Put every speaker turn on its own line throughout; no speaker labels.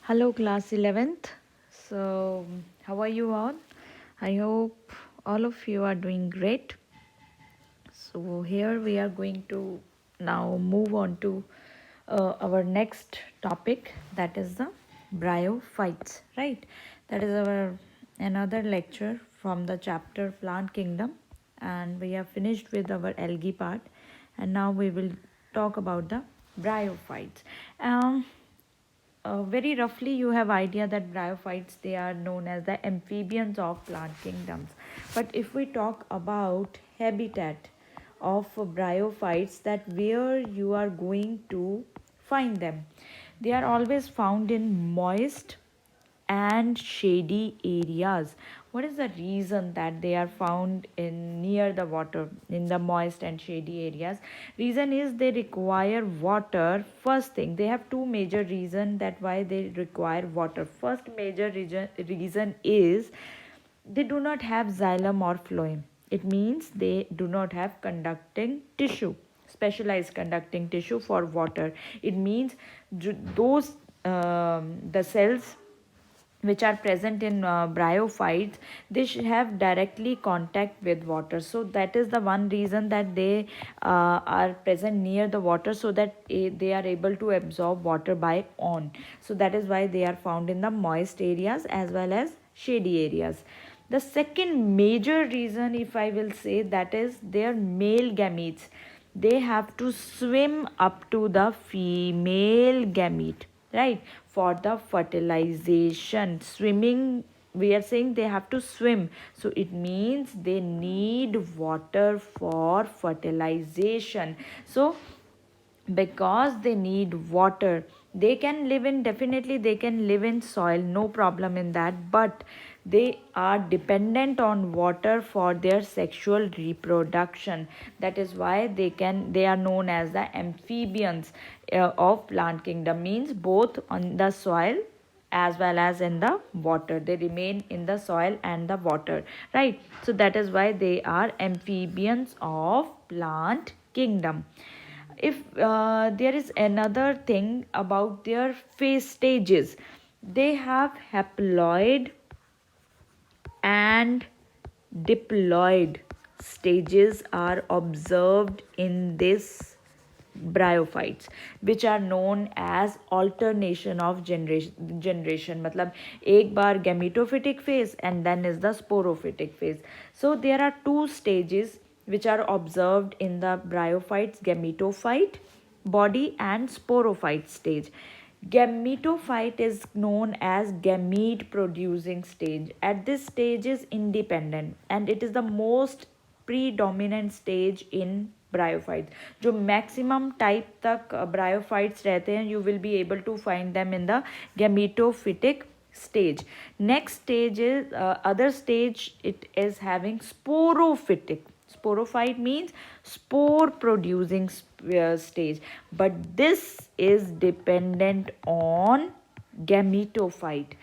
Hello, class 11th. So, how are you all? I hope all of you are doing great. So, here we are going to now move on to our next topic, that is the bryophytes, right? That is our another lecture from the chapter Plant Kingdom, and we have finished with our algae part, and now we will talk about the bryophytes. Very roughly, you have idea that bryophytes, they are known as the amphibians of plant kingdoms. But if we talk about habitat of bryophytes, that where you are going to find them, they are always found in moist and shady areas. What is the reason that they are found in near the water, in the moist and shady areas? Reason is they require water. First thing, they have two major reason that why they require water. First major reason is they do not have xylem or phloem. It means they do not have conducting tissue, specialized conducting tissue for water. It means those the cells which are present in bryophytes, they have directly contact with water. So that is the one reason that they are present near the water, so that they are able to absorb water by on. So that is why they are found in the moist areas as well as shady areas. The second major reason, if I will say, that is their male gametes. They have to swim up to the female gamete, right, for the fertilization. Swimming, we are saying they have to swim, so it means they need water for fertilization. So because they need water, they can live in, definitely they can live in soil, no problem in that, but they are dependent on water for their sexual reproduction. That is why they are known as the amphibians of plant kingdom. Means both on the soil as well as in the water, they remain in the soil and the water, right? So that is why they are amphibians of plant kingdom. If there is another thing about their phase stages, they have haploid and diploid stages are observed in this bryophytes, which are known as alternation of generation. मतलब एक बार gametophytic phase and then is the sporophytic phase. So there are two stages which are observed in the bryophytes: gametophyte body and sporophyte stage. Gametophyte is known as gamete producing stage. At this stage is independent and it is the most predominant stage in bryophytes. जो maximum type तक bryophytes रहते हैं, you will be able to find them in the gametophytic stage. Next stage is other stage, it is having sporophytic. Sporophyte means spore producing stage, but this is dependent on gametophyte.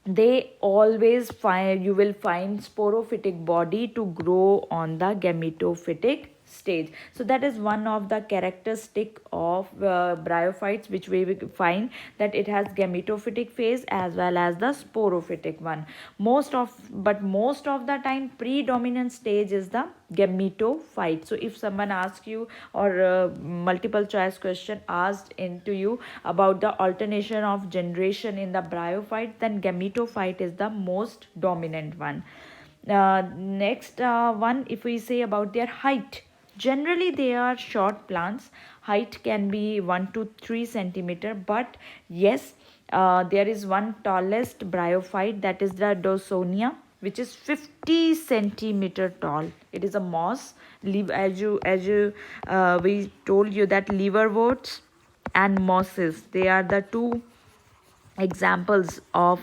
They always find, you will find sporophytic body to grow on the gametophytic stage. So that is one of the characteristic of bryophytes, which we will find that it has gametophytic phase as well as the sporophytic one. Most of the time predominant stage is the gametophyte. So if someone asks you, or multiple choice question asked into you about the alternation of generation in the bryophyte, then gametophyte is the most dominant one. Next one, if we say about their height, generally they are short plants. Height can be 1 to 3 centimeter, but yes, there is one tallest bryophyte, that is the Dawsonia, which is 50 centimeter tall. It is a moss. We told you that liverworts and mosses, they are the two examples of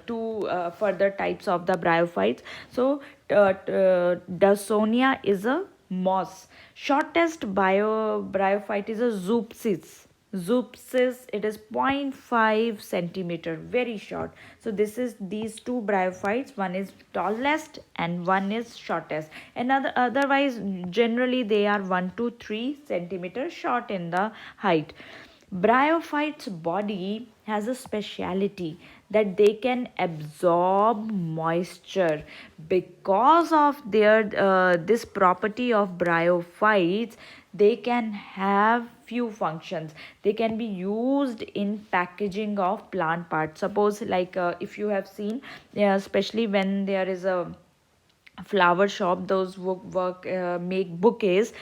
two further types of the bryophytes. So Dawsonia is a moss. Shortest bryophyte is a zoopsis. Zoopsis, it is 0.5 centimeter, very short. So this is these two bryophytes, one is tallest and one is shortest. Another, otherwise generally they are 1 to 3 centimeter short in the height. Bryophytes' body has a speciality that they can absorb moisture. Because of their this property of bryophytes, they can have few functions. They can be used in packaging of plant parts. Suppose like if you have seen, especially when there is a flower shop, those work make bouquets.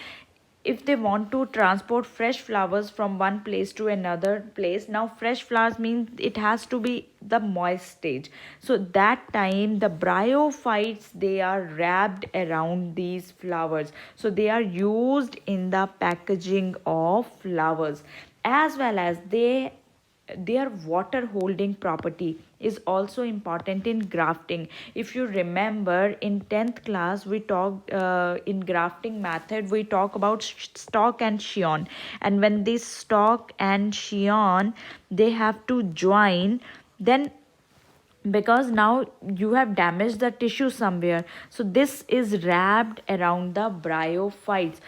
If they want to transport fresh flowers from one place to another place, now fresh flowers means it has to be the moist stage, so that time the bryophytes, they are wrapped around these flowers, so they are used in the packaging of flowers, as well as their water holding property is also important in grafting. If you remember in 10th class, we talked in grafting method, we talk about stalk and scion, and when this stalk and scion, they have to join, then because now you have damaged the tissue somewhere, so this is wrapped around the bryophytes.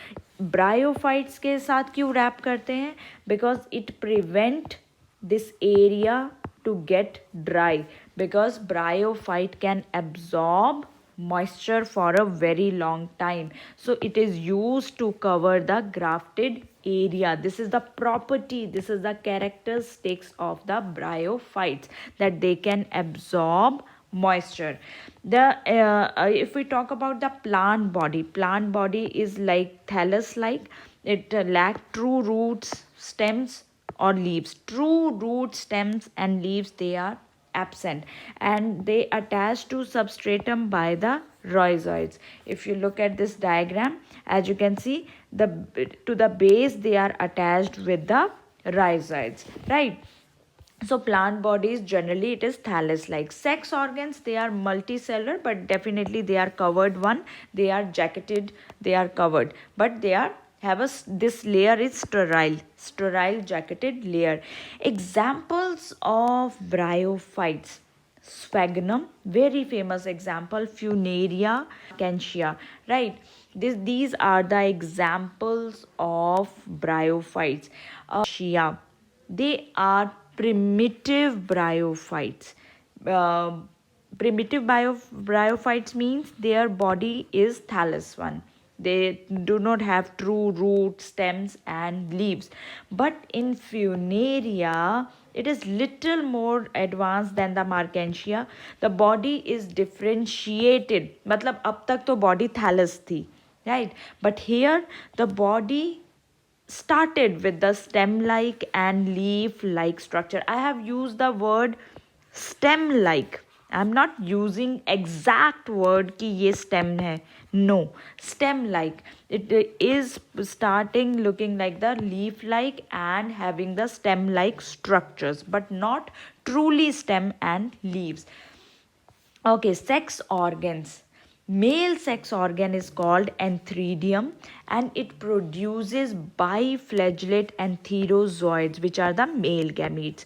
Bryophytes के साथ क्यों wrap करते हैं? Because it prevent this area to get dry, because bryophyte can absorb moisture for a very long time, so it is used to cover the grafted area. This is the property, this is the characteristics of the bryophytes, that they can absorb moisture. The if we talk about the plant body is like thallus like. It lack true roots, stems or leaves. True roots, stems and leaves, they are absent, and they attach to substratum by the rhizoids. If you look at this diagram, as you can see, the to the base they are attached with the rhizoids, right? So plant bodies generally it is thallus like. Sex organs, they are multicellular, but definitely they are covered one, they are jacketed, they are covered, but they are have a this layer is sterile jacketed layer. Examples of bryophytes: sphagnum, very famous example, funaria acacia, right? These are the examples of bryophytes. Shia, they are primitive bryophytes. Uh, Bryophytes means their body is thallus one. They do not have true roots, stems, and leaves. But in Funaria, it is little more advanced than the Markensia. The body is differentiated. मतलब अब तक तो body thallus थी, right? But here the body started with the stem like and leaf like structure. I have used the word stem like. I'm not using exact word कि ये stem है. No, stem like. It is starting looking like the leaf like and having the stem like structures, but not truly stem and leaves. Okay, sex organs. Male sex organ is called antheridium, and it produces biflagellate antherozoids, which are the male gametes.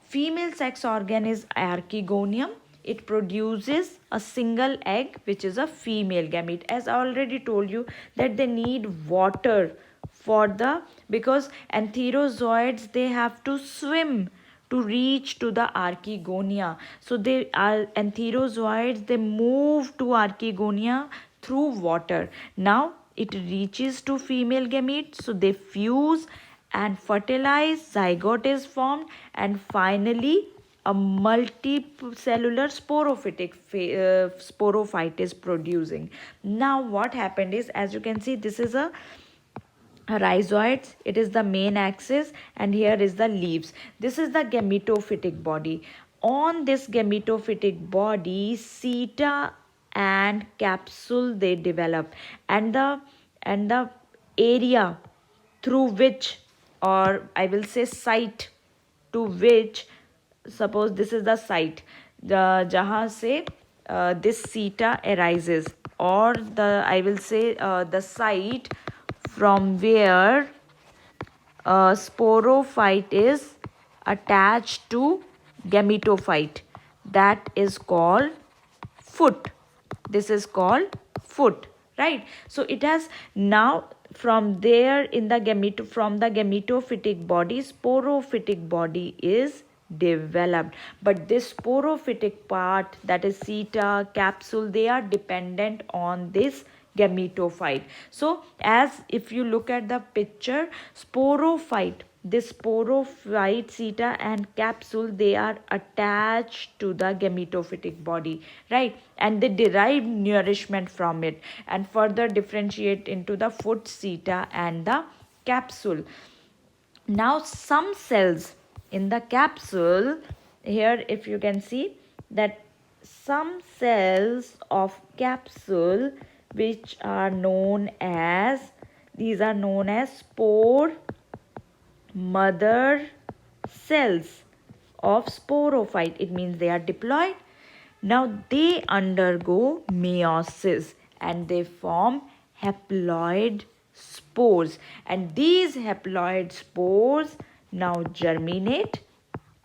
Female sex organ is archegonium. It produces a single egg, which is a female gamete. As I already told you that they need water for the, because antherozoids, they have to swim to reach to the archegonia. So they are antherozoids, they move to archegonia through water. Now it reaches to female gametes, so they fuse and fertilize, zygote is formed, and finally a multicellular sporophyte is producing. Now what happened is, as you can see, this is a rhizoids, it is the main axis, and here is the leaves. This is the gametophytic body. On this gametophytic body, seta and capsule they develop, and the area through which, or I will say site to which, suppose this is the site, the जहाँ से this seta arises, or the I will say the site from where a sporophyte is attached to gametophyte, that is called foot. This is called foot, right? So it has now from there in the from the gametophytic body, sporophytic body is developed. But this sporophytic part, that is seta, capsule, they are dependent on this gametophyte. So as if you look at the picture, sporophyte, this sporophyte, seta and capsule, they are attached to the gametophytic body, right? And they derive nourishment from it and further differentiate into the foot, seta and the capsule. Now some cells in the capsule, here if you can see that some cells of capsule which are known as, these are known as spore mother cells of sporophyte. It means they are diploid. Now they undergo meiosis and they form haploid spores, and these haploid spores now germinate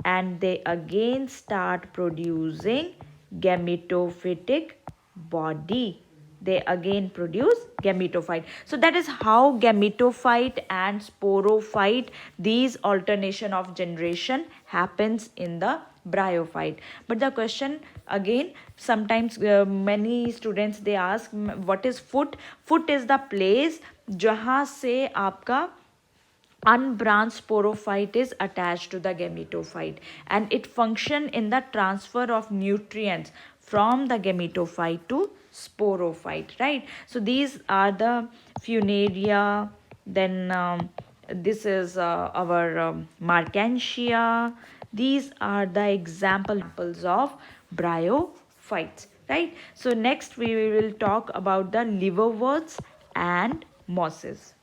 and they again start producing gametophytic body. They again produce gametophyte. So that is how gametophyte and sporophyte, these alternation of generation happens in the bryophyte. But the question again, sometimes many students they ask what is foot. Foot is the place जहाँ से आपका unbranched sporophyte is attached to the gametophyte, and it function in the transfer of nutrients from the gametophyte to sporophyte, right? So these are the funaria. Then this is our marcantia. These are the examples of bryophytes, right? So next we will talk about the liverworts and mosses.